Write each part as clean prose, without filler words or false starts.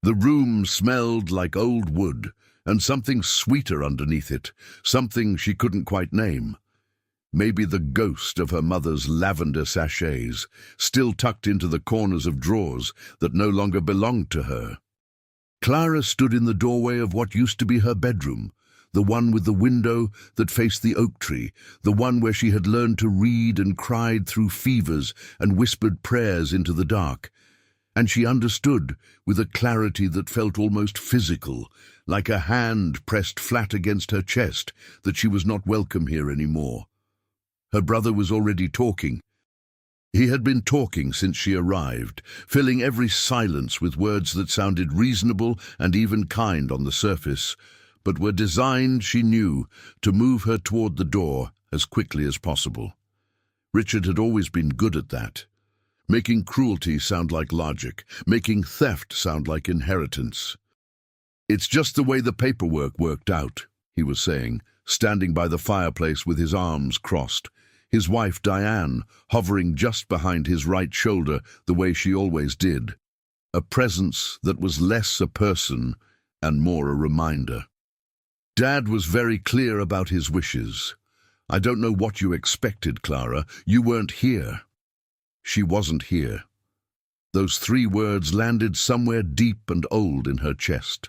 The room smelled like old wood, and something sweeter underneath it, something she couldn't quite name. Maybe the ghost of her mother's lavender sachets, still tucked into the corners of drawers that no longer belonged to her. Clara stood in the doorway of what used to be her bedroom, the one with the window that faced the oak tree, the one where she had learned to read and cried through fevers and whispered prayers into the dark. And she understood with a clarity that felt almost physical, like a hand pressed flat against her chest, that she was not welcome here anymore. Her brother was already talking. He had been talking since she arrived, filling every silence with words that sounded reasonable and even kind on the surface, but were designed, she knew, to move her toward the door as quickly as possible. Richard had always been good at that, making cruelty sound like logic, making theft sound like inheritance. "It's just the way the paperwork worked out," he was saying, standing by the fireplace with his arms crossed, his wife Diane hovering just behind his right shoulder the way she always did, a presence that was less a person and more a reminder. Dad was very clear about his wishes. "I don't know what you expected, Clara. You weren't here." She wasn't here. Those 3 words landed somewhere deep and old in her chest,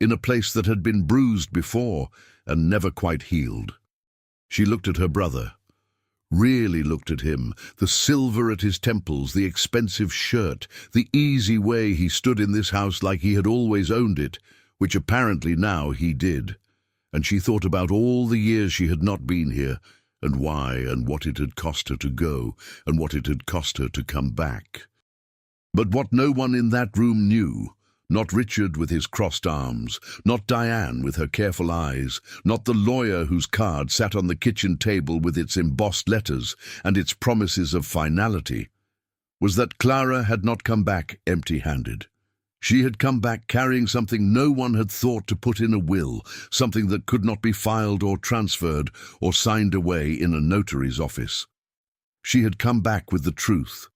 in a place that had been bruised before and never quite healed. She looked at her brother, really looked at him, the silver at his temples, the expensive shirt, the easy way he stood in this house like he had always owned it, which apparently now he did. And she thought about all the years she had not been here, and why, and what it had cost her to go, and what it had cost her to come back. But what no one in that room knew, not Richard with his crossed arms, not Diane with her careful eyes, not the lawyer whose card sat on the kitchen table with its embossed letters and its promises of finality, was that Clara had not come back empty-handed. She had come back carrying something no one had thought to put in a will, something that could not be filed or transferred or signed away in a notary's office. She had come back with the truth.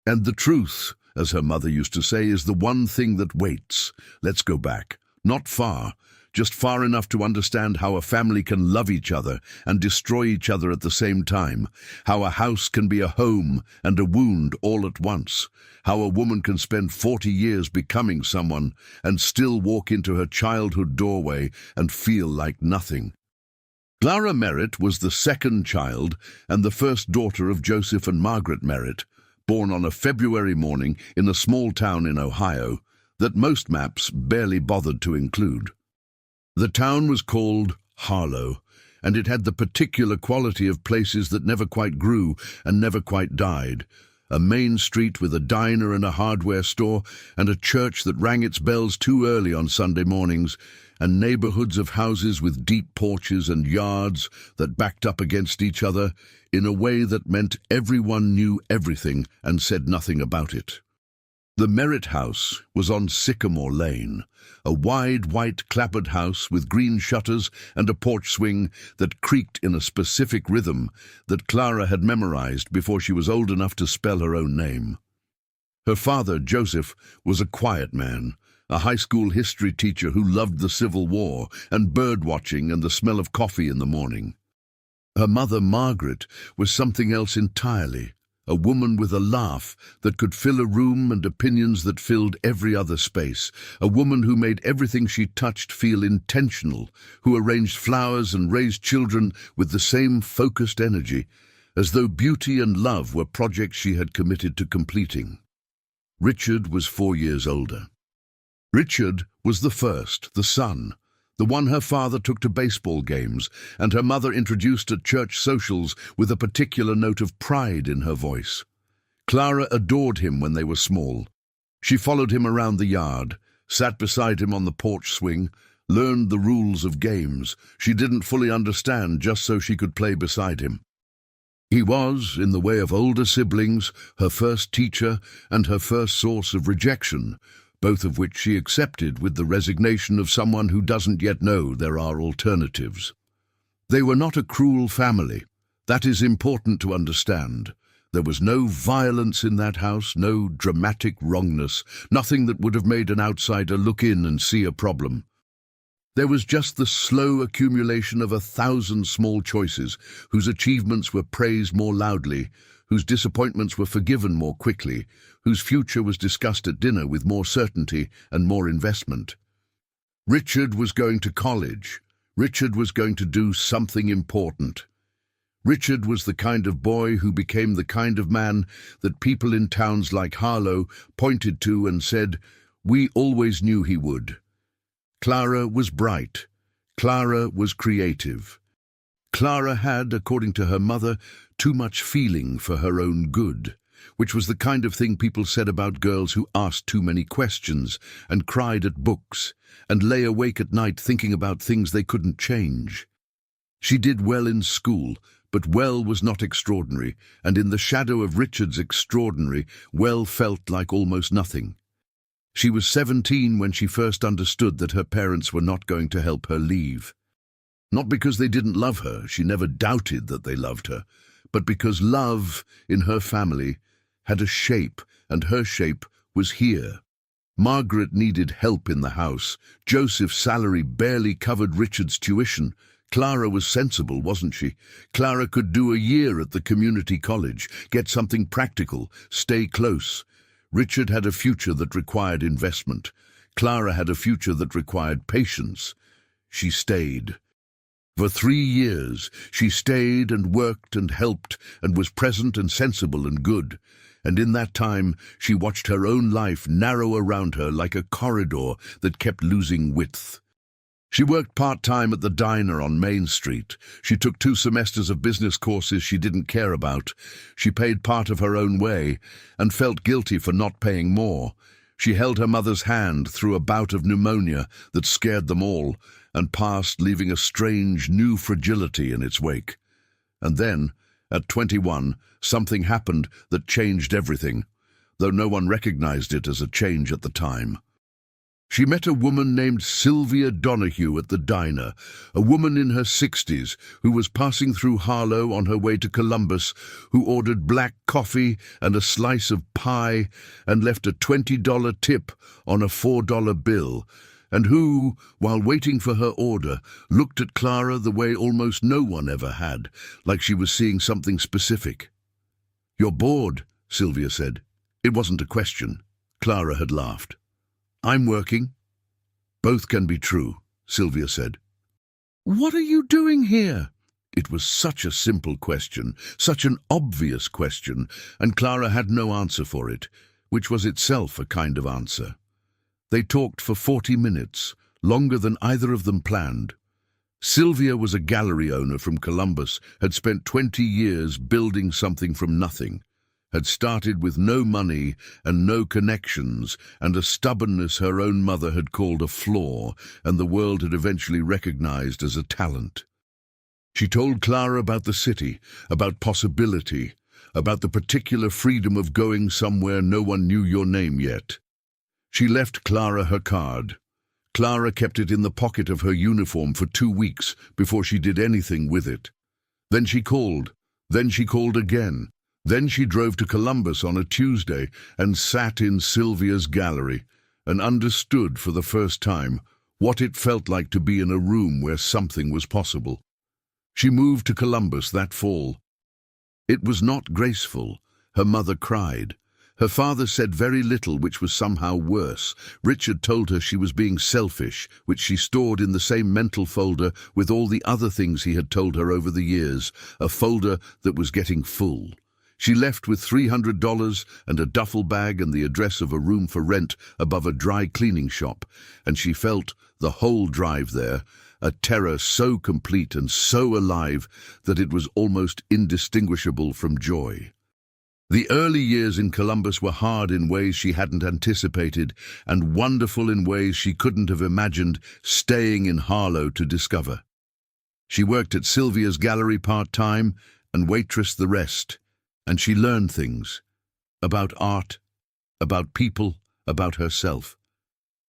And the truth, as her mother used to say, is the one thing that waits. Let's go back. Not far, just far enough to understand how a family can love each other and destroy each other at the same time, how a house can be a home and a wound all at once, how a woman can spend 40 years becoming someone and still walk into her childhood doorway and feel like nothing. Clara Merritt was the second child and the first daughter of Joseph and Margaret Merritt, born on a February morning in a small town in Ohio that most maps barely bothered to include. The town was called Harlow, and it had the particular quality of places that never quite grew and never quite died. A main street with a diner and a hardware store, and a church that rang its bells too early on Sunday mornings, and neighborhoods of houses with deep porches and yards that backed up against each other in a way that meant everyone knew everything and said nothing about it. The Merritt house was on Sycamore Lane, a wide white clapboard house with green shutters and a porch swing that creaked in a specific rhythm that Clara had memorized before she was old enough to spell her own name. Her father, Joseph, was a quiet man, a high school history teacher who loved the Civil War and bird watching and the smell of coffee in the morning. Her mother, Margaret, was something else entirely, a woman with a laugh that could fill a room and opinions that filled every other space, a woman who made everything she touched feel intentional, who arranged flowers and raised children with the same focused energy, as though beauty and love were projects she had committed to completing. Richard was 4 years older. Richard was the first, the son, the one her father took to baseball games, and her mother introduced at church socials with a particular note of pride in her voice. Clara adored him when they were small. She followed him around the yard, sat beside him on the porch swing, learned the rules of games she didn't fully understand just so she could play beside him. He was, in the way of older siblings, her first teacher and her first source of rejection, both of which she accepted with the resignation of someone who doesn't yet know there are alternatives. They were not a cruel family. That is important to understand. There was no violence in that house, no dramatic wrongness, nothing that would have made an outsider look in and see a problem. There was just the slow accumulation of 1,000 small choices, whose achievements were praised more loudly, whose disappointments were forgiven more quickly, whose future was discussed at dinner with more certainty and more investment. Richard was going to college. Richard was going to do something important. Richard was the kind of boy who became the kind of man that people in towns like Harlow pointed to and said, "We always knew he would." Clara was bright. Clara was creative. Clara had, according to her mother, too much feeling for her own good, which was the kind of thing people said about girls who asked too many questions and cried at books and lay awake at night thinking about things they couldn't change. She did well in school, but well was not extraordinary, and in the shadow of Richard's extraordinary, well felt like almost nothing. She was 17 when she first understood that her parents were not going to help her leave. Not because they didn't love her, she never doubted that they loved her, but because love, in her family, had a shape, and her shape was here. Margaret needed help in the house. Joseph's salary barely covered Richard's tuition. Clara was sensible, wasn't she? Clara could do a year at the community college, get something practical, stay close. Richard had a future that required investment. Clara had a future that required patience. She stayed. For 3 years, she stayed and worked and helped and was present and sensible and good. And in that time, she watched her own life narrow around her like a corridor that kept losing width. She worked part-time at the diner on Main Street. She took 2 semesters of business courses she didn't care about. She paid part of her own way and felt guilty for not paying more. She held her mother's hand through a bout of pneumonia that scared them all and passed, leaving a strange new fragility in its wake. And then, at 21, something happened that changed everything, though no one recognized it as a change at the time. She met a woman named Sylvia Donahue at the diner, a woman in her 60s who was passing through Harlow on her way to Columbus, who ordered black coffee and a slice of pie and left a $20 tip on a $4 bill, and who, while waiting for her order, looked at Clara the way almost no one ever had, like she was seeing something specific. "You're bored," Sylvia said. It wasn't a question. Clara had laughed. "I'm working." "Both can be true," Sylvia said. "What are you doing here?" It was such a simple question, such an obvious question, and Clara had no answer for it, which was itself a kind of answer. They talked for 40 minutes, longer than either of them planned. Sylvia was a gallery owner from Columbus, had spent 20 years building something from nothing, had started with no money and no connections and a stubbornness her own mother had called a flaw and the world had eventually recognized as a talent. She told Clara about the city, about possibility, about the particular freedom of going somewhere no one knew your name yet. She left Clara her card. Clara kept it in the pocket of her uniform for 2 weeks before she did anything with it. Then she called. Then she called again. Then she drove to Columbus on a Tuesday and sat in Sylvia's gallery and understood for the first time what it felt like to be in a room where something was possible. She moved to Columbus that fall. It was not graceful. Her mother cried. Her father said very little, which was somehow worse. Richard told her she was being selfish, which she stored in the same mental folder with all the other things he had told her over the years, a folder that was getting full. She left with $300 and a duffel bag and the address of a room for rent above a dry cleaning shop, and she felt, the whole drive there, a terror so complete and so alive that it was almost indistinguishable from joy. The early years in Columbus were hard in ways she hadn't anticipated and wonderful in ways she couldn't have imagined staying in Harlow to discover. She worked at Sylvia's gallery part-time and waitressed the rest, and she learned things about art, about people, about herself,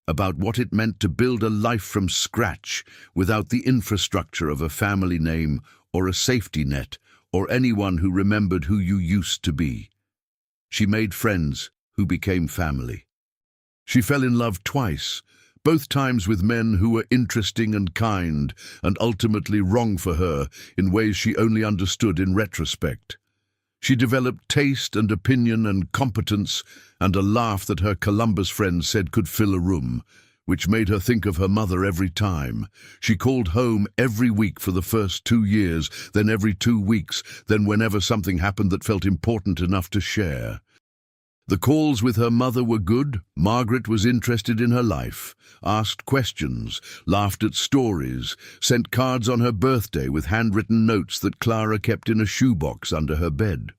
about what it meant to build a life from scratch without the infrastructure of a family name or a safety net or anyone who remembered who you used to be. She made friends who became family. She fell in love twice, both times with men who were interesting and kind, and ultimately wrong for her in ways she only understood in retrospect. She developed taste and opinion and competence, and a laugh that her Columbus friends said could fill a room, which made her think of her mother every time. She called home every week for the first 2 years, then every 2 weeks, then whenever something happened that felt important enough to share. The calls with her mother were good. Margaret was interested in her life, asked questions, laughed at stories, sent cards on her birthday with handwritten notes that Clara kept in a shoebox under her bed.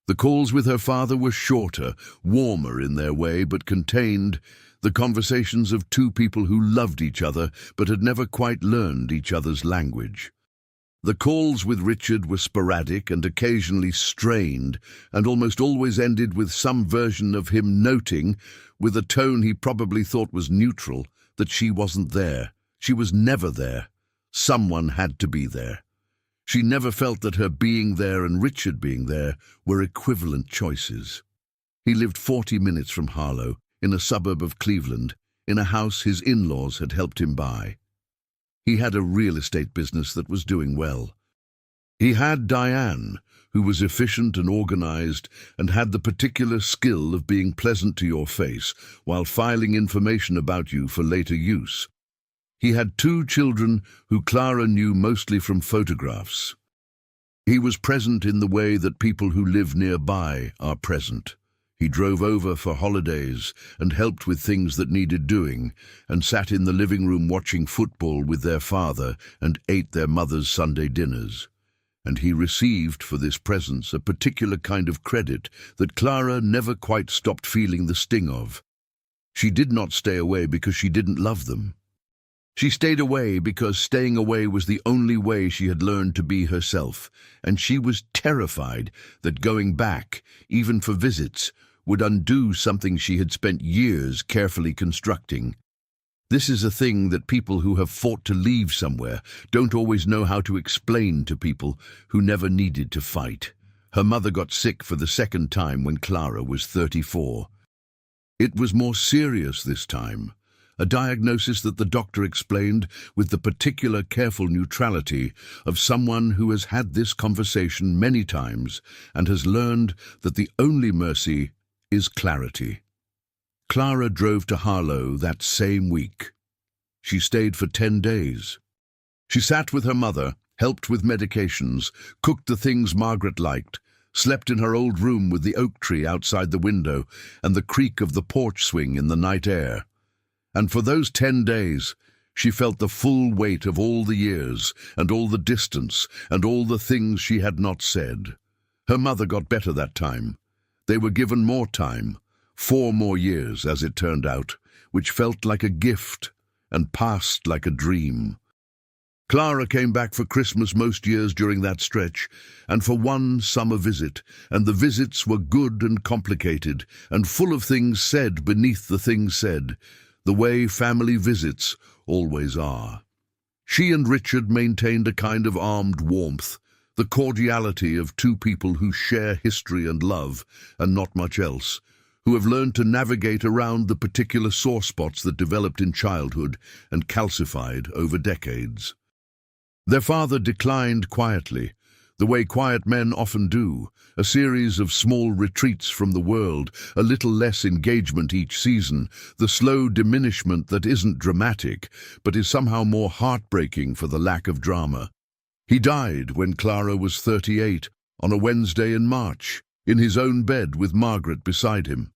The calls with her father were shorter, warmer in their way, but contained the conversations of two people who loved each other but had never quite learned each other's language. The calls with Richard were sporadic and occasionally strained, and almost always ended with some version of him noting, with a tone he probably thought was neutral, that she wasn't there. She was never there. Someone had to be there. She never felt that her being there and Richard being there were equivalent choices. He lived 40 minutes from Harlow, in a suburb of Cleveland, in a house his in-laws had helped him buy. He had a real estate business that was doing well. He had Diane, who was efficient and organized and had the particular skill of being pleasant to your face while filing information about you for later use. He had 2 children who Clara knew mostly from photographs. He was present in the way that people who live nearby are present. He drove over for holidays and helped with things that needed doing, and sat in the living room watching football with their father and ate their mother's Sunday dinners. And he received for this presence a particular kind of credit that Clara never quite stopped feeling the sting of. She did not stay away because she didn't love them. She stayed away because staying away was the only way she had learned to be herself, and she was terrified that going back, even for visits, would undo something she had spent years carefully constructing. This is a thing that people who have fought to leave somewhere don't always know how to explain to people who never needed to fight. Her mother got sick for the second time when Clara was 34. It was more serious this time, a diagnosis that the doctor explained with the particular careful neutrality of someone who has had this conversation many times and has learned that the only mercy is clarity. Clara drove to Harlow that same week. She stayed for 10 days. She sat with her mother, helped with medications, cooked the things Margaret liked, slept in her old room with the oak tree outside the window and the creak of the porch swing in the night air. And for those 10 days, she felt the full weight of all the years and all the distance and all the things she had not said. Her mother got better that time. They were given more time, 4 more years as it turned out, which felt like a gift and passed like a dream. Clara came back for Christmas most years during that stretch, and for one summer visit, and the visits were good and complicated, and full of things said beneath the things said, the way family visits always are. She and Richard maintained a kind of armed warmth, the cordiality of 2 people who share history and love, and not much else, who have learned to navigate around the particular sore spots that developed in childhood and calcified over decades. Their father declined quietly, the way quiet men often do, a series of small retreats from the world, a little less engagement each season, the slow diminishment that isn't dramatic, but is somehow more heartbreaking for the lack of drama. He died when Clara was 38, on a Wednesday in March, in his own bed with Margaret beside him.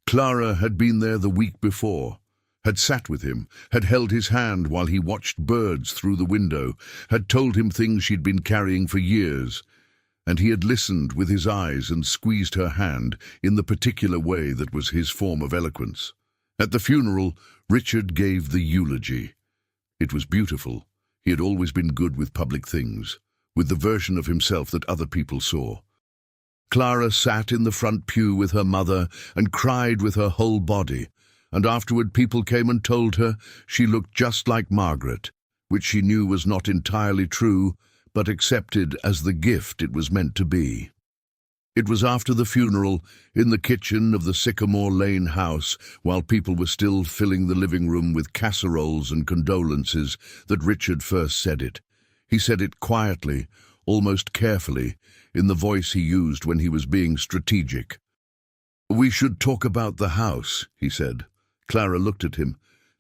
Clara had been there the week before, had sat with him, had held his hand while he watched birds through the window, had told him things she'd been carrying for years, and he had listened with his eyes and squeezed her hand in the particular way that was his form of eloquence. At the funeral, Richard gave the eulogy. It was beautiful. He had always been good with public things, with the version of himself that other people saw. Clara sat in the front pew with her mother and cried with her whole body, and afterward people came and told her she looked just like Margaret, which she knew was not entirely true, but accepted as the gift it was meant to be. It was after the funeral, in the kitchen of the Sycamore Lane house, while people were still filling the living room with casseroles and condolences, that Richard first said it. He said it quietly, almost carefully, in the voice he used when he was being strategic. "We should talk about the house," he said. Clara looked at him.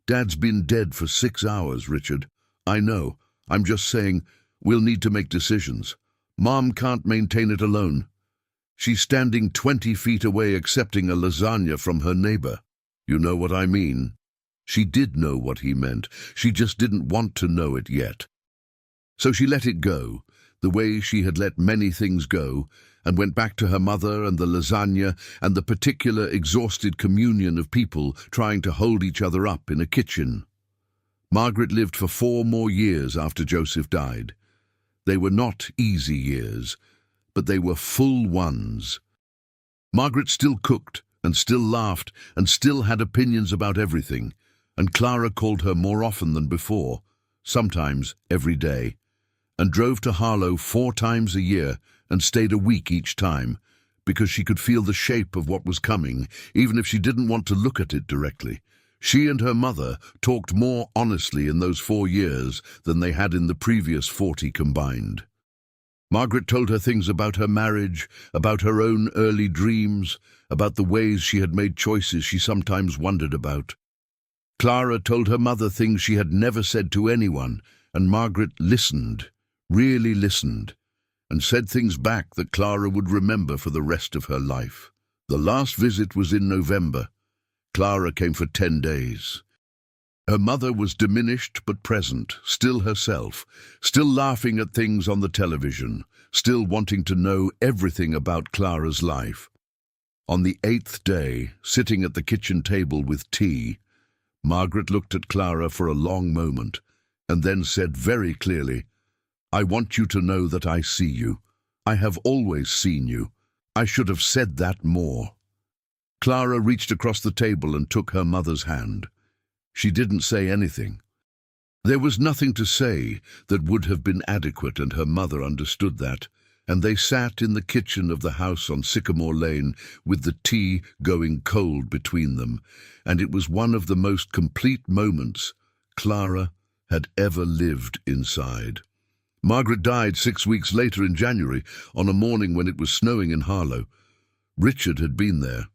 "Dad's been dead for 6 hours, Richard. I know. I'm just saying, we'll need to make decisions. Mom can't maintain it alone. She's standing 20 feet away accepting a lasagna from her neighbor. You know what I mean?" She did know what he meant. She just didn't want to know it yet. So she let it go, the way she had let many things go, and went back to her mother and the lasagna and the particular exhausted communion of people trying to hold each other up in a kitchen. Margaret lived for 4 more years after Joseph died. They were not easy years, but they were full ones. Margaret still cooked and still laughed and still had opinions about everything, and Clara called her more often than before, sometimes every day, and drove to Harlow 4 times a year and stayed a week each time, because she could feel the shape of what was coming, even if she didn't want to look at it directly. She and her mother talked more honestly in those 4 years than they had in the previous 40 combined. Margaret told her things about her marriage, about her own early dreams, about the ways she had made choices she sometimes wondered about. Clara told her mother things she had never said to anyone, and Margaret listened, really listened, and said things back that Clara would remember for the rest of her life. The last visit was in November. Clara came for 10 days. Her mother was diminished but present, still herself, still laughing at things on the television, still wanting to know everything about Clara's life. On the 8th day, sitting at the kitchen table with tea, Margaret looked at Clara for a long moment, and then said very clearly, "I want you to know that I see you. I have always seen you. I should have said that more." Clara reached across the table and took her mother's hand. She didn't say anything. There was nothing to say that would have been adequate, and her mother understood that, and they sat in the kitchen of the house on Sycamore Lane with the tea going cold between them, and it was one of the most complete moments Clara had ever lived inside. Margaret died 6 weeks later in January, on a morning when it was snowing in Harlow. Richard had been there.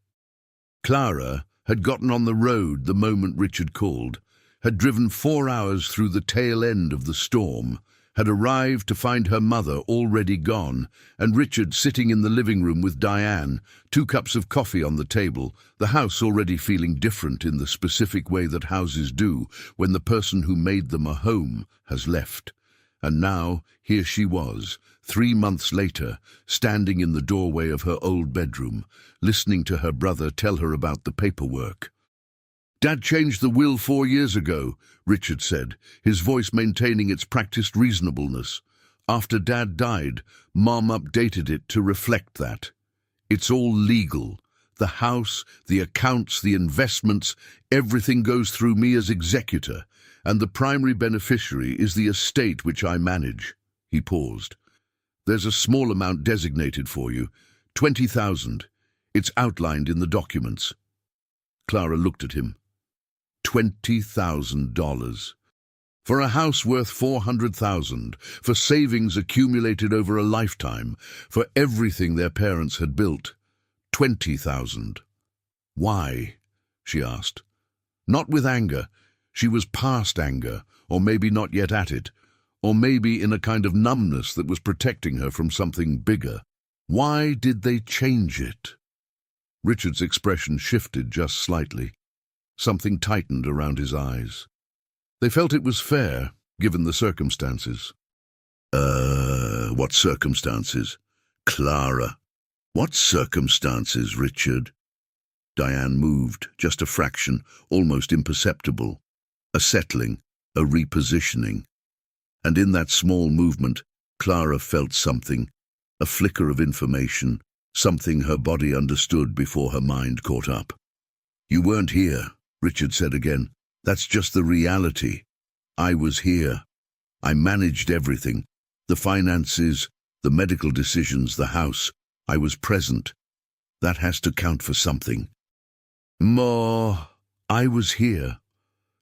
Clara had gotten on the road the moment Richard called, had driven 4 hours through the tail end of the storm, had arrived to find her mother already gone, and Richard sitting in the living room with Diane, 2 cups of coffee on the table, the house already feeling different in the specific way that houses do when the person who made them a home has left. And now, here she was, 3 months later, standing in the doorway of her old bedroom, listening to her brother tell her about the paperwork. "Dad changed the will 4 years ago," Richard said, his voice maintaining its practiced reasonableness. "After Dad died, Mom updated it to reflect that. It's all legal. The house, the accounts, the investments, everything goes through me as executor, and the primary beneficiary is the estate which I manage." He paused. "There's a small amount designated for you, 20,000. It's outlined in the documents." Clara looked at him. $20,000. For a house worth 400,000, for savings accumulated over a lifetime, for everything their parents had built. 20,000. "Why?" she asked. Not with anger. She was past anger, or maybe not yet at it, or maybe in a kind of numbness that was protecting her from something bigger. Why did they change it? Richard's expression shifted just slightly. Something tightened around his eyes. They felt it was fair, given the circumstances. What circumstances? Clara. What circumstances, Richard? Diane moved, just a fraction, almost imperceptible. A settling, a repositioning. And in that small movement, Clara felt something, a flicker of information, something her body understood before her mind caught up. "You weren't here," Richard said again. "That's just the reality. I was here. I managed everything. The finances, the medical decisions, the house. I was present. That has to count for something. Ma, I was here,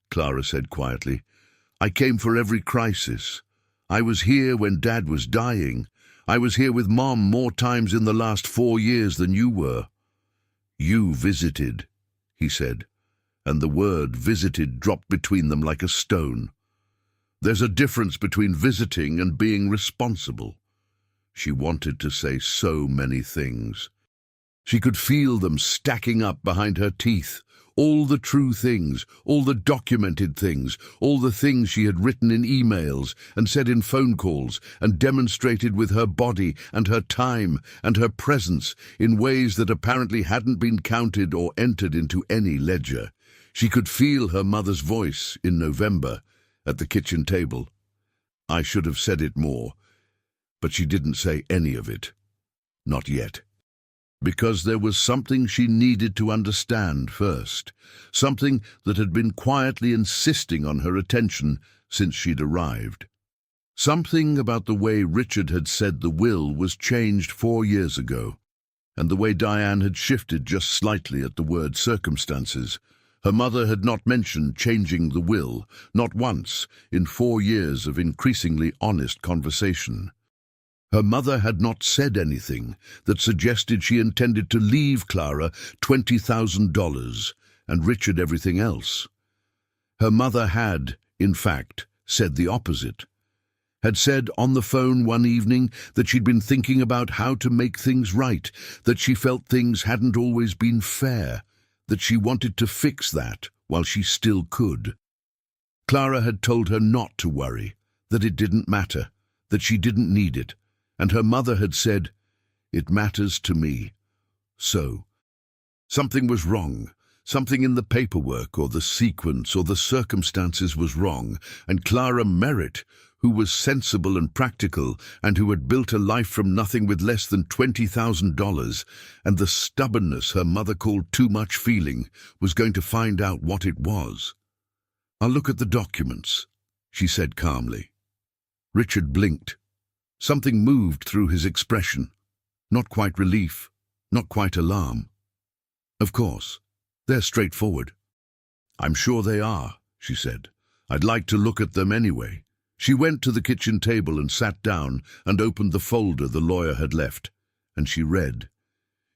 Clara said quietly. I came for every crisis. I was here when Dad was dying. I was here with Mom more times in the last 4 years than you were. You visited, he said, and the word visited dropped between them like a stone. There's a difference between visiting and being responsible. She wanted to say so many things. She could feel them stacking up behind her teeth, all the true things, all the documented things, all the things she had written in emails and said in phone calls and demonstrated with her body and her time and her presence in ways that apparently hadn't been counted or entered into any ledger. She could feel her mother's voice in November at the kitchen table. I should have said it more, but she didn't say any of it. Not yet. Because there was something she needed to understand first, something that had been quietly insisting on her attention since she'd arrived. Something about the way Richard had said the will was changed 4 years ago, and the way Diane had shifted just slightly at the word circumstances. Her mother had not mentioned changing the will, not once, in 4 years of increasingly honest conversation. Her mother had not said anything that suggested she intended to leave Clara $20,000 and Richard everything else. Her mother had, in fact, said the opposite. Had said on the phone one evening that she'd been thinking about how to make things right, that she felt things hadn't always been fair, that she wanted to fix that while she still could. Clara had told her not to worry, that it didn't matter, that she didn't need it. And her mother had said, "It matters to me." So, something was wrong. Something in the paperwork or the sequence or the circumstances was wrong, and Clara Merritt, who was sensible and practical and who had built a life from nothing with less than $20,000, and the stubbornness her mother called too much feeling, was going to find out what it was. "I'll look at the documents," she said calmly. Richard blinked. Something moved through his expression. Not quite relief, not quite alarm. "Of course, they're straightforward." "I'm sure they are," she said. "I'd like to look at them anyway." She went to the kitchen table and sat down and opened the folder the lawyer had left, and she read.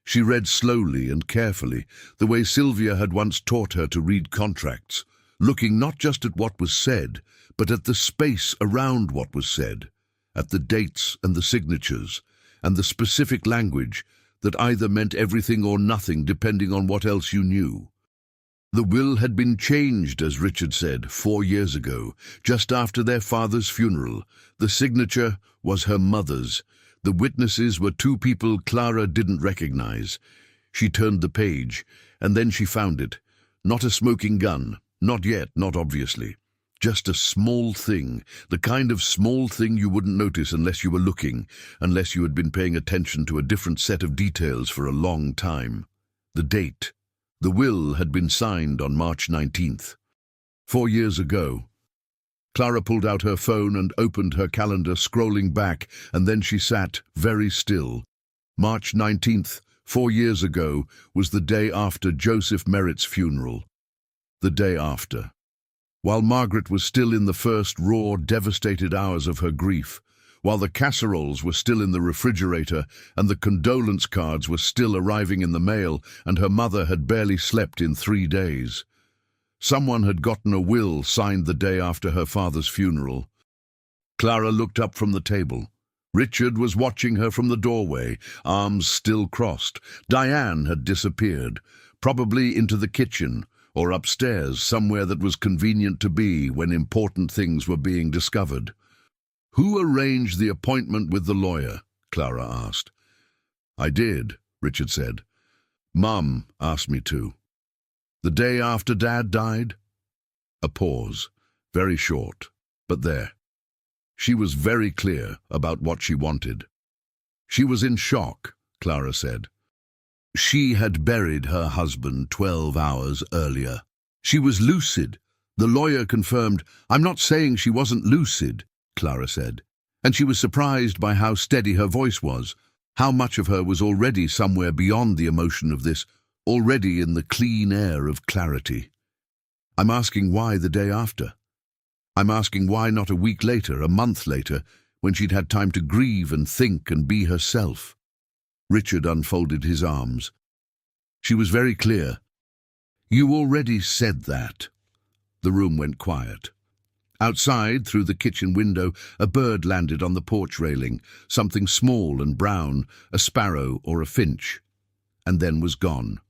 She read slowly and carefully, the way Sylvia had once taught her to read contracts, looking not just at what was said, but at the space around what was said, at the dates and the signatures, and the specific language that either meant everything or nothing depending on what else you knew. The will had been changed, as Richard said, 4 years ago, just after their father's funeral. The signature was her mother's. The witnesses were 2 people Clara didn't recognize. She turned the page, and then she found it. Not a smoking gun, not yet, not obviously. Just a small thing, the kind of small thing you wouldn't notice unless you were looking, unless you had been paying attention to a different set of details for a long time. The date. The will had been signed on March 19th. 4 years ago. Clara pulled out her phone and opened her calendar, scrolling back, and then she sat, very still. March 19th, 4 years ago, was the day after Joseph Merritt's funeral. The day after. While Margaret was still in the first raw, devastated hours of her grief, while the casseroles were still in the refrigerator and the condolence cards were still arriving in the mail and her mother had barely slept in 3 days. Someone had gotten a will signed the day after her father's funeral. Clara looked up from the table. Richard was watching her from the doorway, arms still crossed. Diane had disappeared, probably into the kitchen, or upstairs, somewhere that was convenient to be when important things were being discovered. "Who arranged the appointment with the lawyer?" Clara asked. "I did," Richard said. "Mum asked me to." "The day after Dad died?" A pause, very short, but there. She was very clear about what she wanted. She was in shock, Clara said. She had buried her husband 12 hours earlier. She was lucid. The lawyer confirmed. "I'm not saying she wasn't lucid," Clara said. And she was surprised by how steady her voice was, how much of her was already somewhere beyond the emotion of this, already in the clean air of clarity. I'm asking why the day after. I'm asking why not a week later, a month later, when she'd had time to grieve and think and be herself. Richard unfolded his arms. She was very clear. You already said that. The room went quiet. Outside, through the kitchen window, a bird landed on the porch railing, something small and brown, a sparrow or a finch, and then was gone.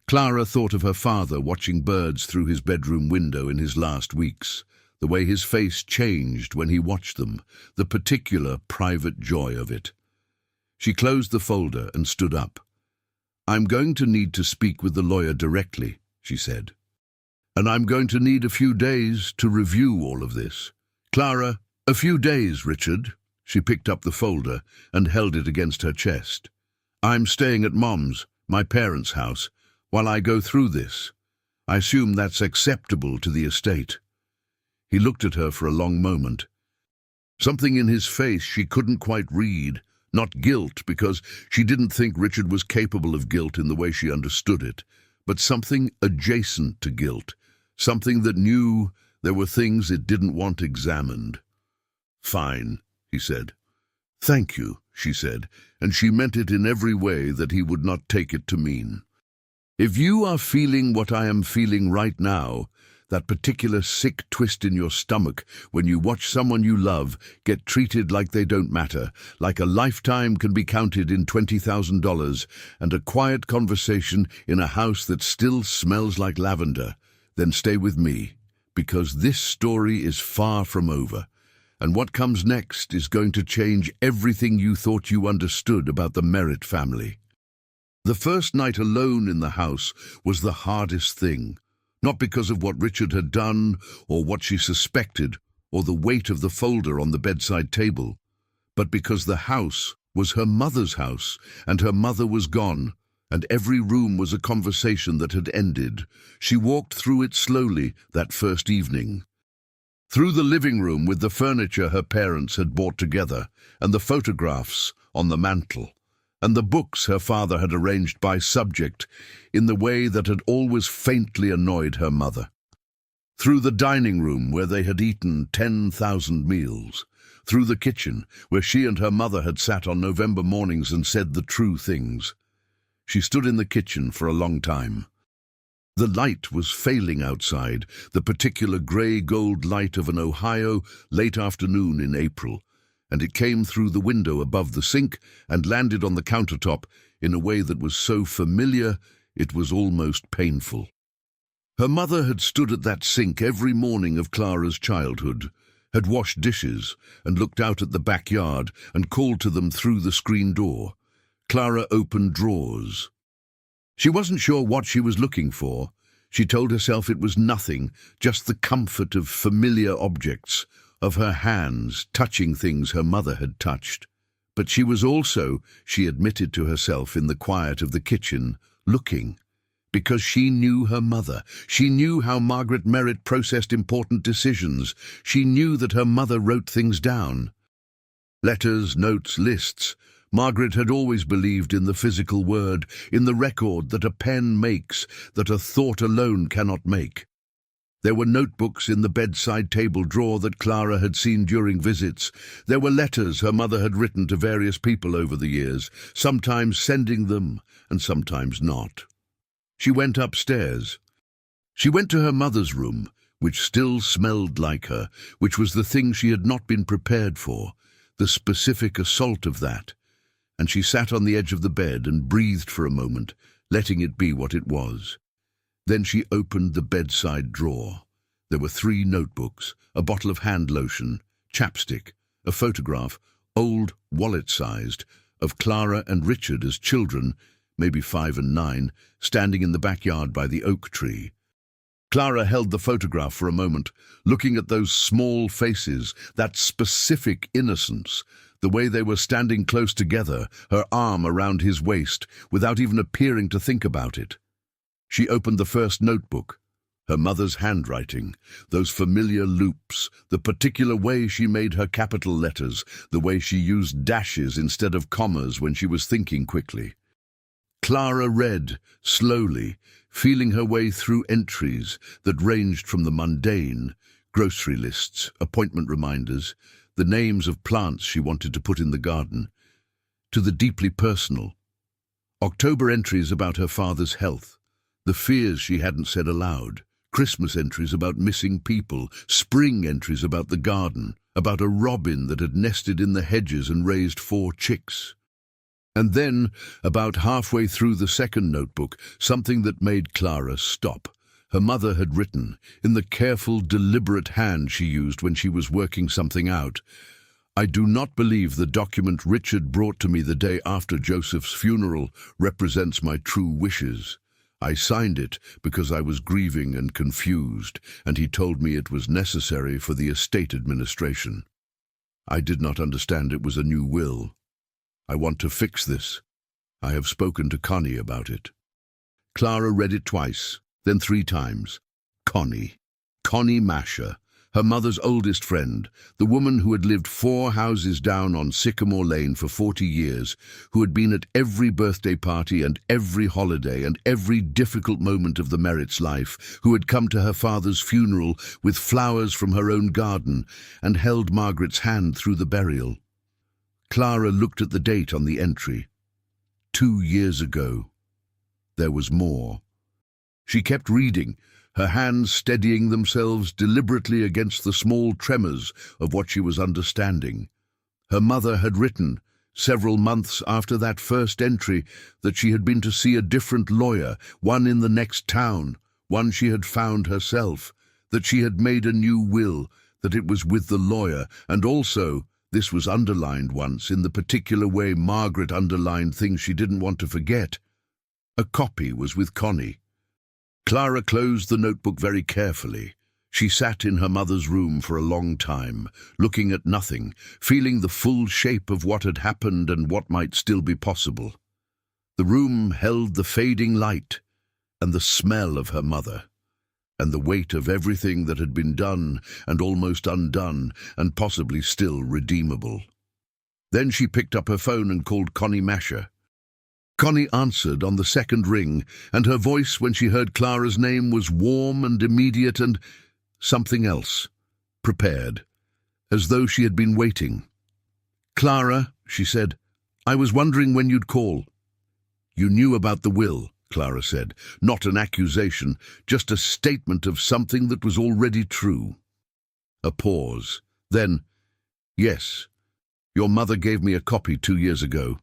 Clara thought of her father watching birds through his bedroom window in his last weeks, the way his face changed when he watched them, the particular private joy of it. She closed the folder and stood up. I'm going to need to speak with the lawyer directly, she said. And I'm going to need a few days to review all of this. Clara, a few days, Richard. She picked up the folder and held it against her chest. I'm staying at Mom's, my parents' house, while I go through this. I assume that's acceptable to the estate. He looked at her for a long moment. Something in his face she couldn't quite read, not guilt, because she didn't think Richard was capable of guilt in the way she understood it, but something adjacent to guilt, something that knew there were things it didn't want examined. Fine, he said. Thank you, she said, and she meant it in every way that he would not take it to mean. If you are feeling what I am feeling right now, that particular sick twist in your stomach when you watch someone you love get treated like they don't matter, like a lifetime can be counted in $20,000 and a quiet conversation in a house that still smells like lavender, then stay with me, because this story is far from over, and what comes next is going to change everything you thought you understood about the Merritt family. The first night alone in the house was the hardest thing, not because of what Richard had done or what she suspected or the weight of the folder on the bedside table, but because the house was her mother's house and her mother was gone, and every room was a conversation that had ended. She walked through it slowly that first evening. Through the living room with the furniture her parents had bought together, and the photographs on the mantel, and the books her father had arranged by subject in the way that had always faintly annoyed her mother. Through the dining room where they had eaten 10,000 meals. Through the kitchen where she and her mother had sat on November mornings and said the true things. She stood in the kitchen for a long time. The light was failing outside, the particular grey-gold light of an Ohio late afternoon in April, and it came through the window above the sink and landed on the countertop in a way that was so familiar it was almost painful. Her mother had stood at that sink every morning of Clara's childhood, had washed dishes and looked out at the backyard and called to them through the screen door. Clara opened drawers. She wasn't sure what she was looking for. She told herself it was nothing, just the comfort of familiar objects, of her hands touching things her mother had touched. But she was also, she admitted to herself in the quiet of the kitchen, looking. Because she knew her mother. She knew how Margaret Merritt processed important decisions. She knew that her mother wrote things down. Letters, notes, lists. Margaret had always believed in the physical word, in the record that a pen makes, that a thought alone cannot make. There were notebooks in the bedside table drawer that Clara had seen during visits. There were letters her mother had written to various people over the years, sometimes sending them and sometimes not. She went upstairs. She went to her mother's room, which still smelled like her, which was the thing she had not been prepared for, the specific assault of that. And she sat on the edge of the bed and breathed for a moment, letting it be what it was. Then she opened the bedside drawer. There were 3 notebooks, a bottle of hand lotion, chapstick, a photograph, old, wallet-sized, of Clara and Richard as children, maybe 5 and 9, standing in the backyard by the oak tree. Clara held the photograph for a moment, looking at those small faces, that specific innocence, the way they were standing close together, her arm around his waist, without even appearing to think about it. She opened the first notebook. Her mother's handwriting, those familiar loops, the particular way she made her capital letters, the way she used dashes instead of commas when she was thinking quickly. Clara read, slowly, feeling her way through entries that ranged from the mundane, grocery lists, appointment reminders, the names of plants she wanted to put in the garden, to the deeply personal. October entries about her father's health, the fears she hadn't said aloud, Christmas entries about missing people, spring entries about the garden, about a robin that had nested in the hedges and raised 4 chicks. And then, about halfway through the second notebook, something that made Clara stop. Her mother had written, in the careful, deliberate hand she used when she was working something out, "I do not believe the document Richard brought to me the day after Joseph's funeral represents my true wishes. I signed it because I was grieving and confused, and he told me it was necessary for the estate administration. I did not understand it was a new will. I want to fix this. I have spoken to Connie about it." Clara read it twice, then 3 times. Connie Masher, her mother's oldest friend, the woman who had lived 4 houses down on Sycamore Lane for 40 years, who had been at every birthday party and every holiday and every difficult moment of the Merritt's life, who had come to her father's funeral with flowers from her own garden and held Margaret's hand through the burial. Clara looked at the date on the entry. 2 years ago. There was more. She kept reading, her hands steadying themselves deliberately against the small tremors of what she was understanding. Her mother had written, several months after that first entry, that she had been to see a different lawyer, one in the next town, one she had found herself, that she had made a new will, that it was with the lawyer, and also, this was underlined once in the particular way Margaret underlined things she didn't want to forget, a copy was with Connie. Clara closed the notebook very carefully. She sat in her mother's room for a long time, looking at nothing, feeling the full shape of what had happened and what might still be possible. The room held the fading light and the smell of her mother, and the weight of everything that had been done and almost undone and possibly still redeemable. Then she picked up her phone and called Connie Masher. Connie answered on the second ring, and her voice when she heard Clara's name was warm and immediate and something else, prepared, as though she had been waiting. "Clara," she said, "I was wondering when you'd call." "You knew about the will," Clara said, "not an accusation, just a statement of something that was already true." A pause. Then, "Yes, your mother gave me a copy 2 years ago.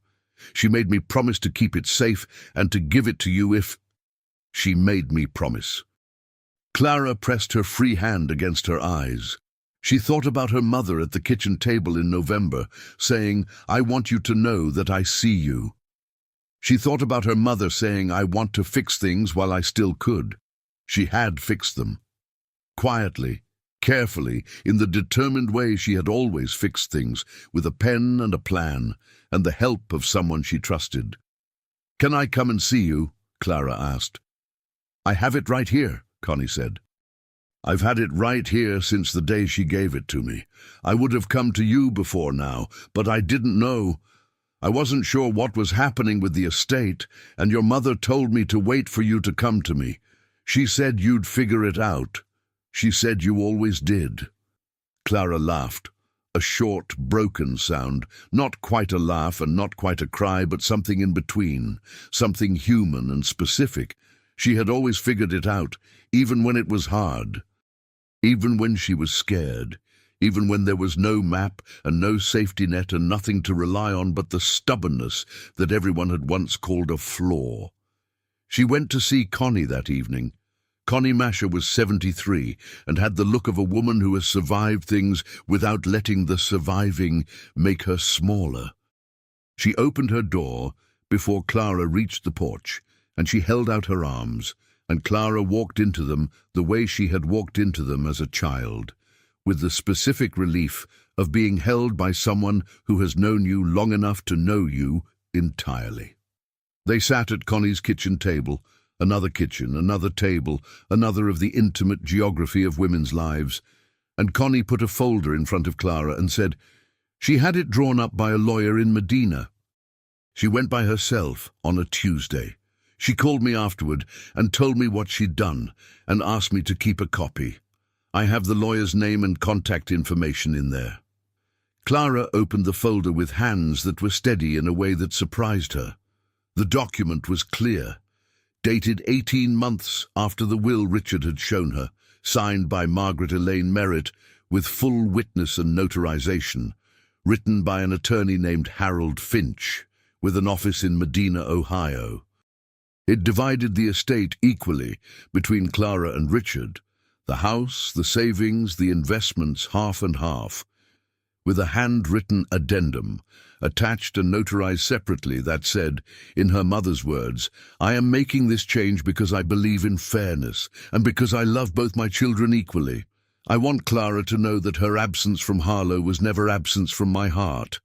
She made me promise to keep it safe and to give it to you if—" She made me promise. Clara pressed her free hand against her eyes. She thought about her mother at the kitchen table in November, saying, "I want you to know that I see you." She thought about her mother saying, "I want to fix things while I still could." She had fixed them. Quietly, carefully, in the determined way she had always fixed things, with a pen and a plan, and the help of someone she trusted. "Can I come and see you?" Clara asked. "I have it right here," Connie said. "I've had it right here since the day she gave it to me. I would have come to you before now, but I didn't know. I wasn't sure what was happening with the estate, and your mother told me to wait for you to come to me. She said you'd figure it out. She said you always did." Clara laughed. A short, broken sound, not quite a laugh and not quite a cry, but something in between, something human and specific. She had always figured it out, even when it was hard, even when she was scared, even when there was no map and no safety net and nothing to rely on but the stubbornness that everyone had once called a flaw. She went to see Connie that evening. Connie Masher was 73 and had the look of a woman who has survived things without letting the surviving make her smaller. She opened her door before Clara reached the porch, and she held out her arms, and Clara walked into them the way she had walked into them as a child, with the specific relief of being held by someone who has known you long enough to know you entirely. They sat at Connie's kitchen table, Another kitchen, another table, another of the intimate geography of women's lives. And Connie put a folder in front of Clara and said, she had it drawn up by a lawyer in Medina. She went by herself on a Tuesday. She called me afterward and told me what she'd done and asked me to keep a copy. I have the lawyer's name and contact information in there. Clara opened the folder with hands that were steady in a way that surprised her. The document was clear, dated 18 months after the will Richard had shown her, signed by Margaret Elaine Merritt with full witness and notarization, written by an attorney named Harold Finch, with an office in Medina, Ohio. It divided the estate equally between Clara and Richard, the house, the savings, the investments, half and half, with a handwritten addendum, attached and notarized separately, that said, in her mother's words, I am making this change because I believe in fairness and because I love both my children equally. I want Clara to know that her absence from Harlow was never absence from my heart.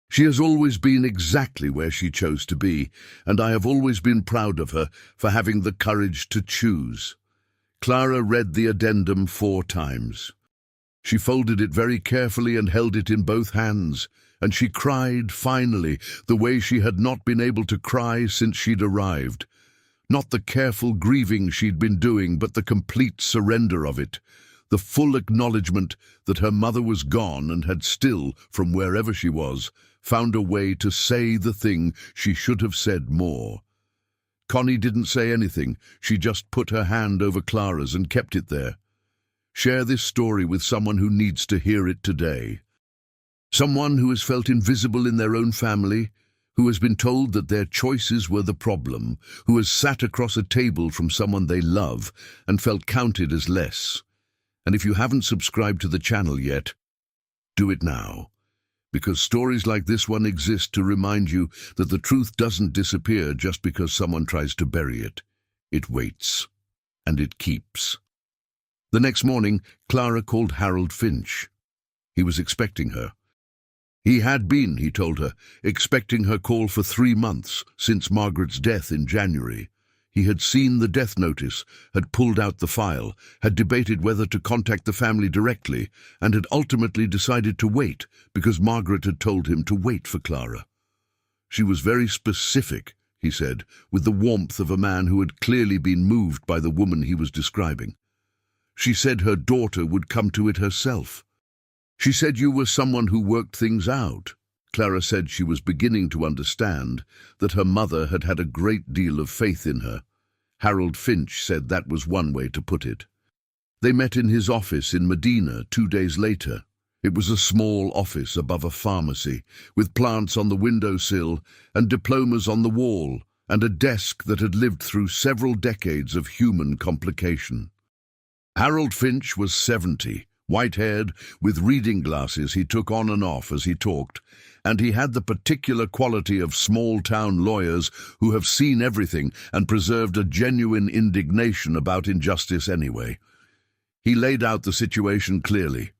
She has always been exactly where she chose to be, and I have always been proud of her for having the courage to choose. Clara read the addendum 4 times. She folded it very carefully and held it in both hands, and she cried, finally, the way she had not been able to cry since she'd arrived. Not the careful grieving she'd been doing, but the complete surrender of it, the full acknowledgement that her mother was gone and had still, from wherever she was, found a way to say the thing she should have said more. Connie didn't say anything. She just put her hand over Clara's and kept it there. Share this story with someone who needs to hear it today. Someone who has felt invisible in their own family, who has been told that their choices were the problem, who has sat across a table from someone they love and felt counted as less. And if you haven't subscribed to the channel yet, do it now. Because stories like this one exist to remind you that the truth doesn't disappear just because someone tries to bury it. It waits. And it keeps. The next morning, Clara called Harold Finch. He was expecting her. He had been, he told her, expecting her call for 3 months, since Margaret's death in January. He had seen the death notice, had pulled out the file, had debated whether to contact the family directly, and had ultimately decided to wait because Margaret had told him to wait for Clara. She was very specific, he said, with the warmth of a man who had clearly been moved by the woman he was describing. She said her daughter would come to it herself. She said you were someone who worked things out. Clara said she was beginning to understand that her mother had had a great deal of faith in her. Harold Finch said that was one way to put it. They met in his office in Medina 2 days later. It was a small office above a pharmacy, with plants on the windowsill and diplomas on the wall, and a desk that had lived through several decades of human complication. Harold Finch was 70, white-haired, with reading glasses he took on and off as he talked, and he had the particular quality of small-town lawyers who have seen everything and preserved a genuine indignation about injustice anyway. He laid out the situation clearly.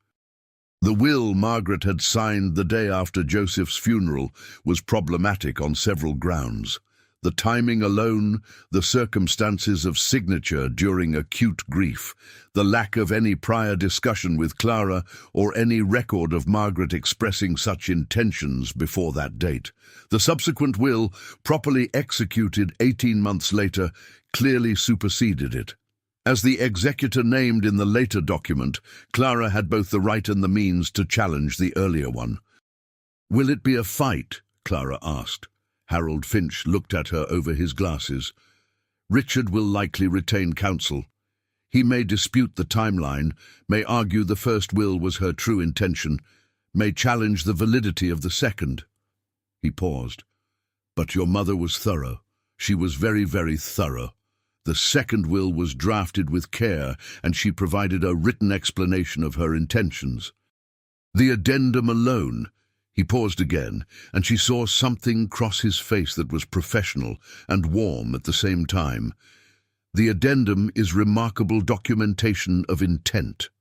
The will Margaret had signed the day after Joseph's funeral was problematic on several grounds. The timing alone, the circumstances of signature during acute grief, the lack of any prior discussion with Clara or any record of Margaret expressing such intentions before that date. The subsequent will, properly executed 18 months later, clearly superseded it. As the executor named in the later document, Clara had both the right and the means to challenge the earlier one. "Will it be a fight?" Clara asked. Harold Finch looked at her over his glasses. "Richard will likely retain counsel. He may dispute the timeline, may argue the first will was her true intention, may challenge the validity of the second." He paused. "But your mother was thorough. She was very, very thorough. The second will was drafted with care, and she provided a written explanation of her intentions. The addendum alone—" He paused again, and she saw something cross his face that was professional and warm at the same time. "The addendum is remarkable documentation of intent."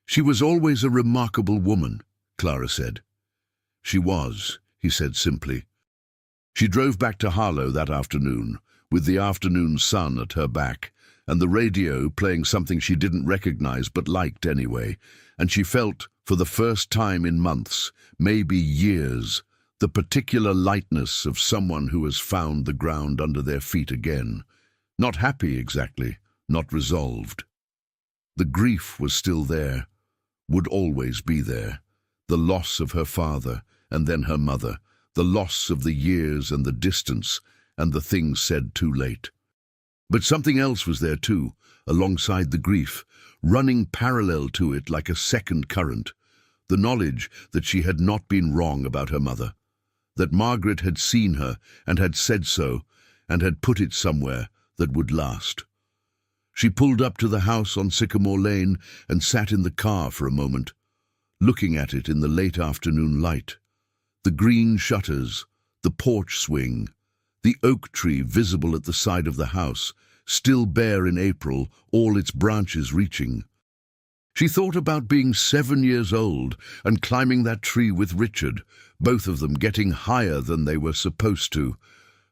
"She was always a remarkable woman," Clara said. "She was," he said simply. She drove back to Harlow that afternoon, with the afternoon sun at her back, and the radio playing something she didn't recognize but liked anyway, and she felt, for the first time in months, maybe years, the particular lightness of someone who has found the ground under their feet again. Not happy exactly, not resolved. The grief was still there, would always be there. The loss of her father, and then her mother, the loss of the years and the distance, and the things said too late. But something else was there too, alongside the grief, running parallel to it like a second current, the knowledge that she had not been wrong about her mother, that Margaret had seen her and had said so, and had put it somewhere that would last. She pulled up to the house on Sycamore Lane and sat in the car for a moment, looking at it in the late afternoon light. The green shutters, the porch swing, the oak tree visible at the side of the house, still bare in April, all its branches reaching. She thought about being 7 years old and climbing that tree with Richard, both of them getting higher than they were supposed to.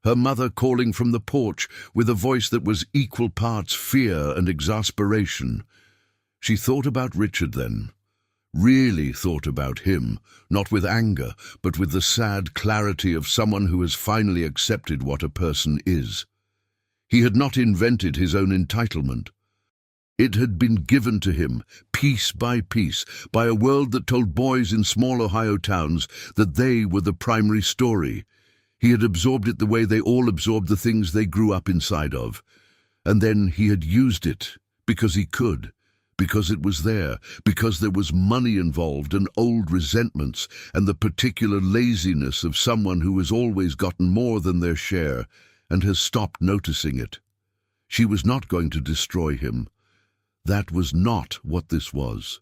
Her mother calling from the porch with a voice that was equal parts fear and exasperation. She thought about Richard then. Really thought about him, not with anger, but with the sad clarity of someone who has finally accepted what a person is. He had not invented his own entitlement. It had been given to him, piece by piece, by a world that told boys in small Ohio towns that they were the primary story. He had absorbed it the way they all absorbed the things they grew up inside of. And then he had used it, because he could, because it was there, because there was money involved and old resentments and the particular laziness of someone who has always gotten more than their share and has stopped noticing it. She was not going to destroy him. That was not what this was.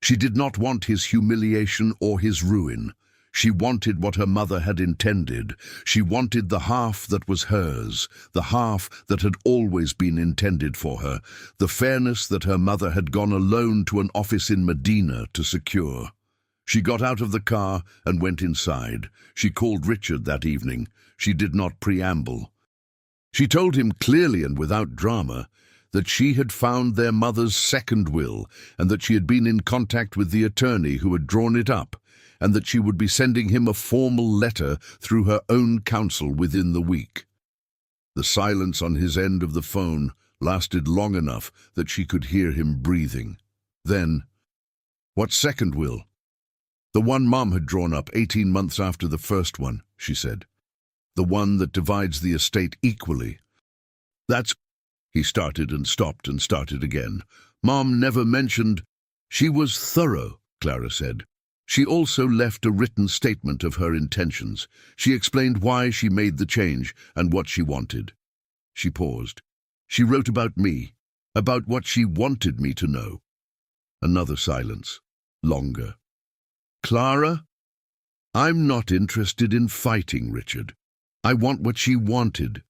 She did not want his humiliation or his ruin. She wanted what her mother had intended. She wanted the half that was hers, the half that had always been intended for her, the fairness that her mother had gone alone to an office in Medina to secure. She got out of the car and went inside. She called Richard that evening. She did not preamble. She told him clearly and without drama that she had found their mother's second will and that she had been in contact with the attorney who had drawn it up, and that she would be sending him a formal letter through her own counsel within the week. The silence on his end of the phone lasted long enough that she could hear him breathing. Then, "What second will?" "The one Mom had drawn up 18 months after the first one," she said. "The one that divides the estate equally." "That's—" He started and stopped and started again. "Mom never mentioned—" "She was thorough," Clara said. "She also left a written statement of her intentions. She explained why she made the change and what she wanted." She paused. "She wrote about me, about what she wanted me to know." Another silence. Longer. "Clara, I'm not interested in fighting Richard. I want what she wanted.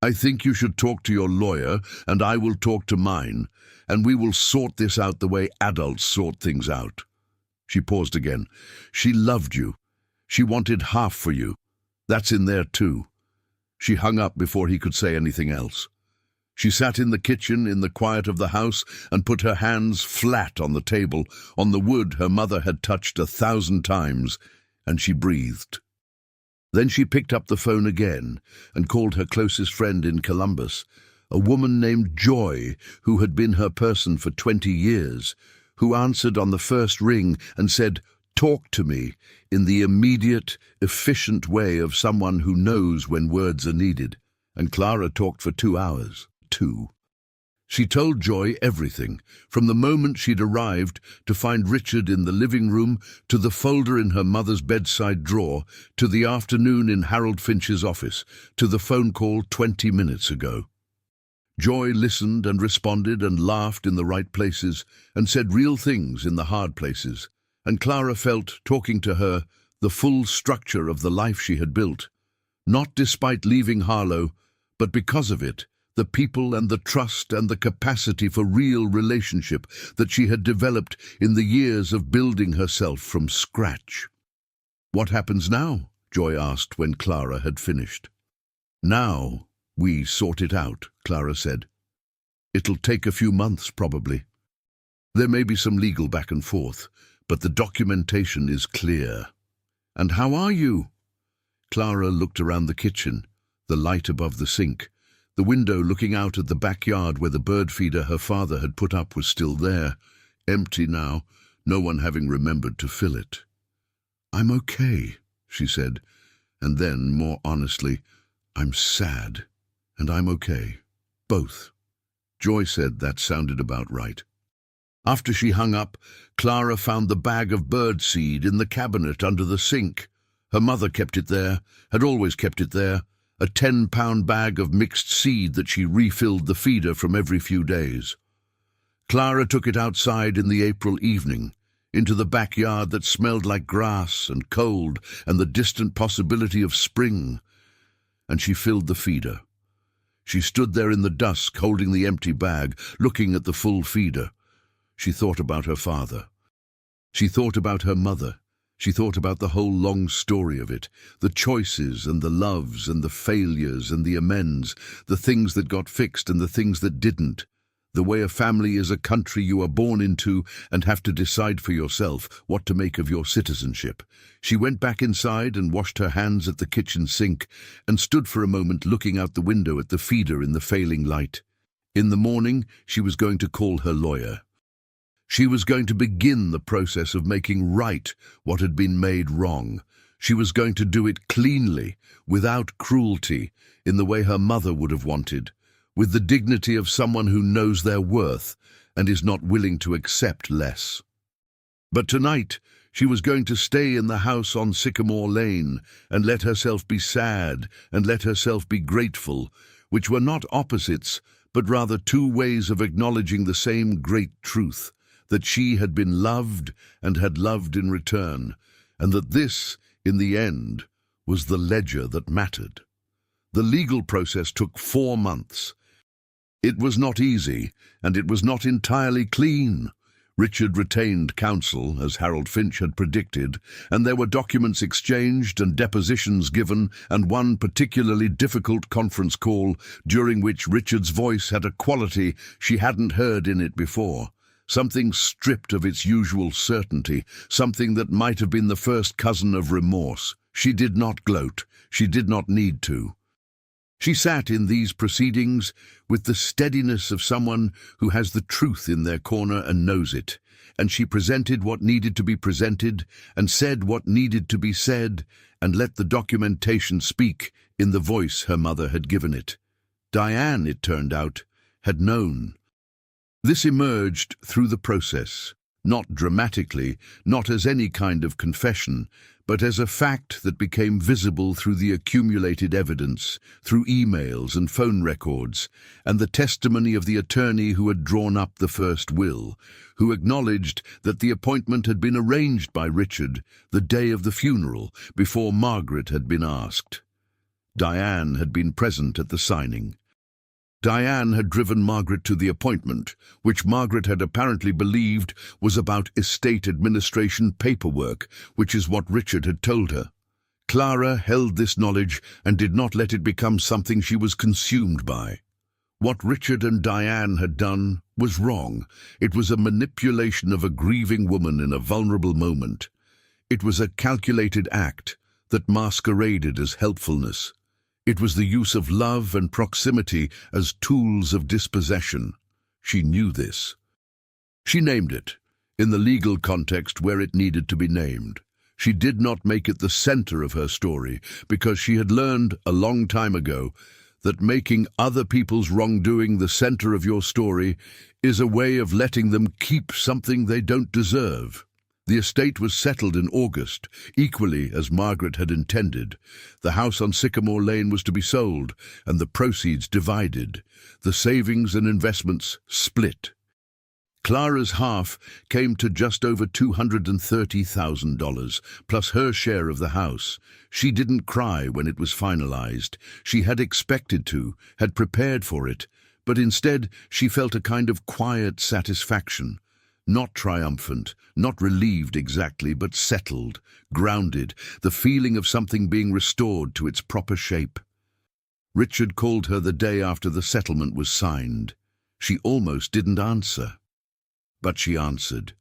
I think you should talk to your lawyer, and I will talk to mine, and we will sort this out the way adults sort things out." She paused again. "She loved you. She wanted half for you. That's in there too." She hung up before he could say anything else. She sat in the kitchen in the quiet of the house and put her hands flat on the table, on the wood her mother had touched 1,000 times, and she breathed. Then she picked up the phone again and called her closest friend in Columbus, a woman named Joy, who had been her person for 20 years, who answered on the first ring and said, "Talk to me," in the immediate, efficient way of someone who knows when words are needed. And Clara talked for 2 hours. 2. She told Joy everything, from the moment she'd arrived to find Richard in the living room, to the folder in her mother's bedside drawer, to the afternoon in Harold Finch's office, to the phone call 20 minutes ago. Joy listened and responded and laughed in the right places and said real things in the hard places, and Clara felt, talking to her, the full structure of the life she had built, not despite leaving Harlow, but because of it, the people and the trust and the capacity for real relationship that she had developed in the years of building herself from scratch. "What happens now?" Joy asked when Clara had finished. "Now," "We sort it out," Clara said. "It'll take a few months, probably. There may be some legal back and forth, but the documentation is clear." "And how are you?" Clara looked around the kitchen, the light above the sink. The window looking out at the backyard where the bird feeder her father had put up was still there, empty now, no one having remembered to fill it. "I'm okay," she said, and then, more honestly, "I'm sad, and I'm okay. Both." Joy said that sounded about right. After she hung up, Clara found the bag of bird seed in the cabinet under the sink. Her mother kept it there, had always kept it there, a 10-pound bag of mixed seed that she refilled the feeder from every few days. Clara took it outside in the April evening, into the backyard that smelled like grass and cold and the distant possibility of spring, and she filled the feeder. She stood there in the dusk, holding the empty bag, looking at the full feeder. She thought about her father. She thought about her mother. She thought about the whole long story of it, the choices and the loves and the failures and the amends, the things that got fixed and the things that didn't, the way a family is a country you are born into and have to decide for yourself what to make of your citizenship. She went back inside and washed her hands at the kitchen sink and stood for a moment looking out the window at the feeder in the failing light. In the morning, she was going to call her lawyer. She was going to begin the process of making right what had been made wrong. She was going to do it cleanly, without cruelty, in the way her mother would have wanted, with the dignity of someone who knows their worth and is not willing to accept less. But tonight, she was going to stay in the house on Sycamore Lane and let herself be sad and let herself be grateful, which were not opposites, but rather two ways of acknowledging the same great truth, that she had been loved and had loved in return, and that this, in the end, was the ledger that mattered. The legal process took 4 months. It was not easy, and it was not entirely clean. Richard retained counsel, as Harold Finch had predicted, and there were documents exchanged and depositions given, and one particularly difficult conference call, during which Richard's voice had a quality she hadn't heard in it before. Something stripped of its usual certainty, something that might have been the first cousin of remorse. She did not gloat. She did not need to. She sat in these proceedings with the steadiness of someone who has the truth in their corner and knows it, and she presented what needed to be presented and said what needed to be said and let the documentation speak in the voice her mother had given it. Diane, it turned out, had known. This emerged through the process, not dramatically, not as any kind of confession, but as a fact that became visible through the accumulated evidence, through emails and phone records, and the testimony of the attorney who had drawn up the first will, who acknowledged that the appointment had been arranged by Richard the day of the funeral, before Margaret had been asked. Diane had been present at the signing. Diane had driven Margaret to the appointment, which Margaret had apparently believed was about estate administration paperwork, which is what Richard had told her. Clara held this knowledge and did not let it become something she was consumed by. What Richard and Diane had done was wrong. It was a manipulation of a grieving woman in a vulnerable moment. It was a calculated act that masqueraded as helpfulness. It was the use of love and proximity as tools of dispossession. She knew this. She named it, in the legal context where it needed to be named. She did not make it the center of her story, because she had learned a long time ago that making other people's wrongdoing the center of your story is a way of letting them keep something they don't deserve. The estate was settled in August, equally as Margaret had intended. The house on Sycamore Lane was to be sold, and the proceeds divided. The savings and investments split. Clara's half came to just over $230,000, plus her share of the house. She didn't cry when it was finalized. She had expected to, had prepared for it, but instead she felt a kind of quiet satisfaction. Not triumphant, not relieved exactly, but settled, grounded, the feeling of something being restored to its proper shape. Richard called her the day after the settlement was signed. She almost didn't answer. But she answered.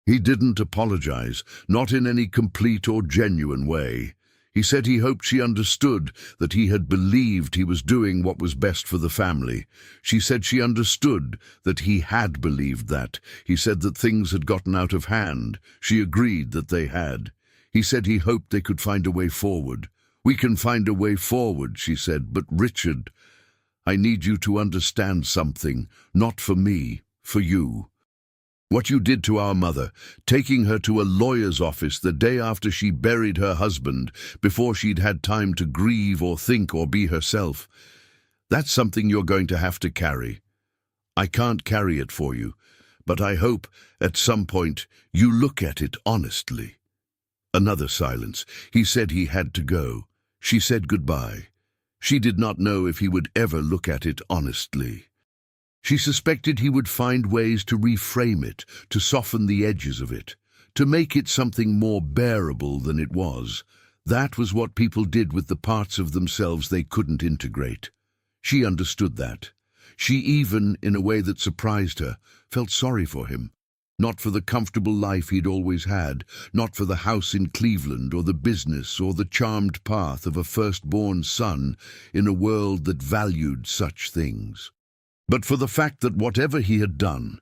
He didn't apologize, not in any complete or genuine way. He said he hoped she understood, that he had believed he was doing what was best for the family. She said she understood that he had believed that. He said that things had gotten out of hand. She agreed that they had. He said he hoped they could find a way forward. We can find a way forward, she said, but Richard, I need you to understand something, not for me, for you. What you did to our mother, taking her to a lawyer's office the day after she buried her husband, before she'd had time to grieve or think or be herself, that's something you're going to have to carry. I can't carry it for you, but I hope at some point you look at it honestly. Another silence. He said he had to go. She said goodbye. She did not know if he would ever look at it honestly. She suspected he would find ways to reframe it, to soften the edges of it, to make it something more bearable than it was. That was what people did with the parts of themselves they couldn't integrate. She understood that. She even, in a way that surprised her, felt sorry for him. Not for the comfortable life he'd always had, not for the house in Cleveland or the business or the charmed path of a firstborn son in a world that valued such things. But for the fact that whatever he had done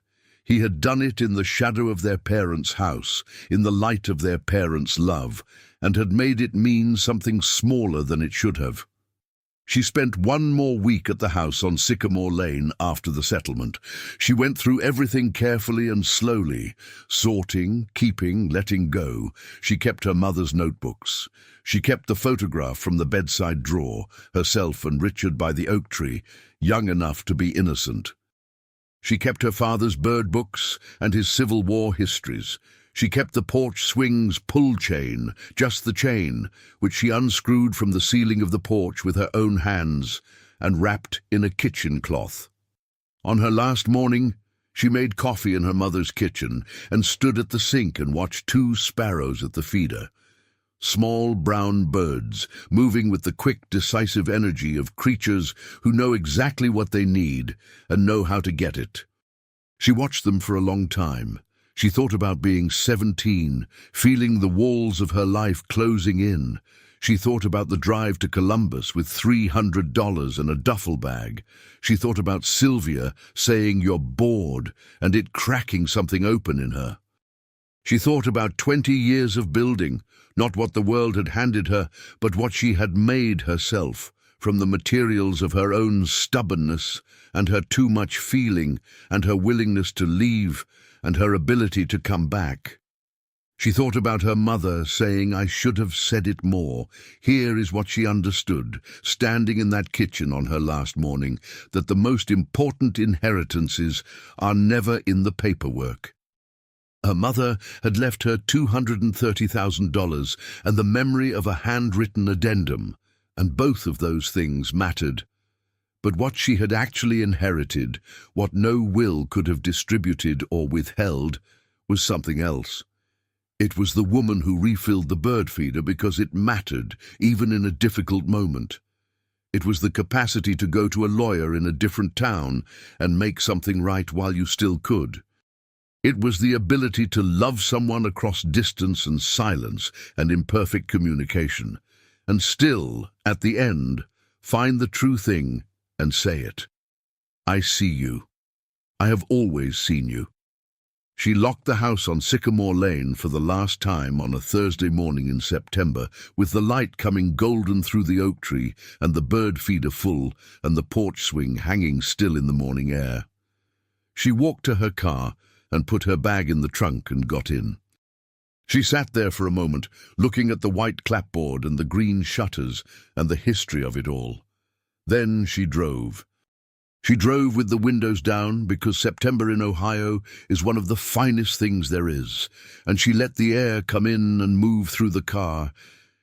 it in the shadow of their parents' house, in the light of their parents' love, and had made it mean something smaller than it should have. She spent one more week at the house on Sycamore Lane after the settlement. She went through everything carefully and slowly, sorting, keeping, letting go. She kept her mother's notebooks. She kept the photograph from the bedside drawer, herself and Richard by the oak tree, young enough to be innocent. She kept her father's bird books and his Civil War histories. She kept the porch swing's pull chain, just the chain, which she unscrewed from the ceiling of the porch with her own hands and wrapped in a kitchen cloth. On her last morning, she made coffee in her mother's kitchen and stood at the sink and watched 2 sparrows at the feeder. Small brown birds, moving with the quick, decisive energy of creatures who know exactly what they need and know how to get it. She watched them for a long time. She thought about being 17, feeling the walls of her life closing in. She thought about the drive to Columbus with $300 and a duffel bag. She thought about Sylvia saying you're bored and it cracking something open in her. She thought about 20 years of building, not what the world had handed her, but what she had made herself, from the materials of her own stubbornness and her too much feeling and her willingness to leave and her ability to come back. She thought about her mother saying, I should have said it more. Here is what she understood, standing in that kitchen on her last morning, that the most important inheritances are never in the paperwork. Her mother had left her $230,000 and the memory of a handwritten addendum, and both of those things mattered. But what she had actually inherited, what no will could have distributed or withheld, was something else. It was the woman who refilled the bird feeder because it mattered, even in a difficult moment. It was the capacity to go to a lawyer in a different town and make something right while you still could. It was the ability to love someone across distance and silence and imperfect communication, and still, at the end, find the true thing and say it. I see you. I have always seen you. She locked the house on Sycamore Lane for the last time on a Thursday morning in September, with the light coming golden through the oak tree and the bird feeder full and the porch swing hanging still in the morning air. She walked to her car and put her bag in the trunk and got in. She sat there for a moment, looking at the white clapboard and the green shutters and the history of it all. Then she drove. She drove with the windows down because September in Ohio is one of the finest things there is, and she let the air come in and move through the car,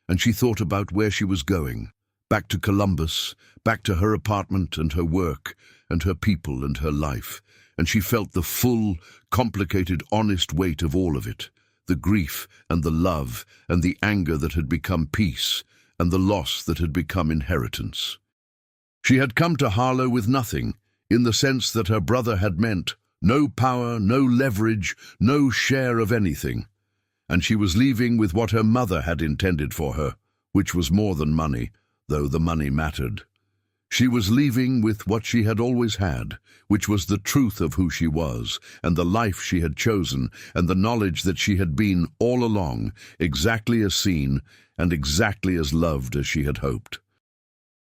and she thought about where she was going, back to Columbus, back to her apartment and her work and her people and her life, and she felt the full, complicated, honest weight of all of it, the grief and the love and the anger that had become peace and the loss that had become inheritance. She had come to Harlow with nothing, in the sense that her brother had meant no power, no leverage, no share of anything. And she was leaving with what her mother had intended for her, which was more than money, though the money mattered. She was leaving with what she had always had, which was the truth of who she was, and the life she had chosen, and the knowledge that she had been, all along, exactly as seen and exactly as loved as she had hoped.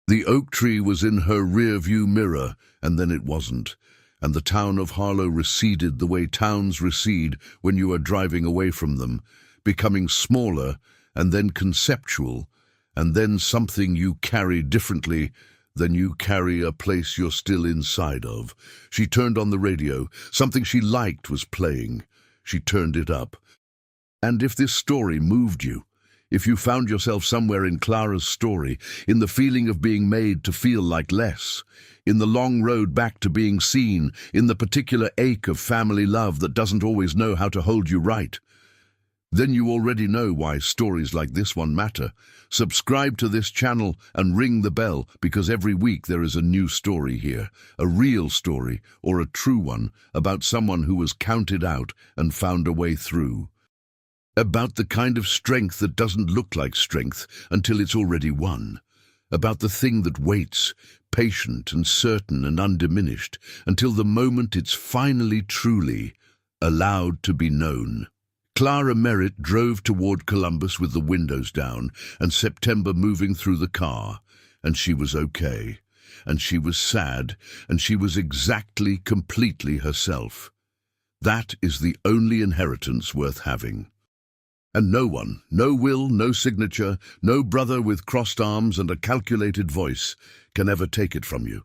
The oak tree was in her rear-view mirror, and then it wasn't, and the town of Harlow receded the way towns recede when you are driving away from them, becoming smaller, and then conceptual, and then something you carry differently than you carry a place you're still inside of. She turned on the radio. Something she liked was playing. She turned it up. And if this story moved you, if you found yourself somewhere in Clara's story, in the feeling of being made to feel like less, in the long road back to being seen, in the particular ache of family love that doesn't always know how to hold you right, then you already know why stories like this one matter. Subscribe to this channel and ring the bell, because every week there is a new story here, a real story or a true one about someone who was counted out and found a way through. About the kind of strength that doesn't look like strength until it's already won. About the thing that waits, patient and certain and undiminished, until the moment it's finally truly allowed to be known. Clara Merritt drove toward Columbus with the windows down and September moving through the car, and she was okay, and she was sad, and she was exactly, completely herself. That is the only inheritance worth having. And no one, no will, no signature, no brother with crossed arms and a calculated voice can ever take it from you.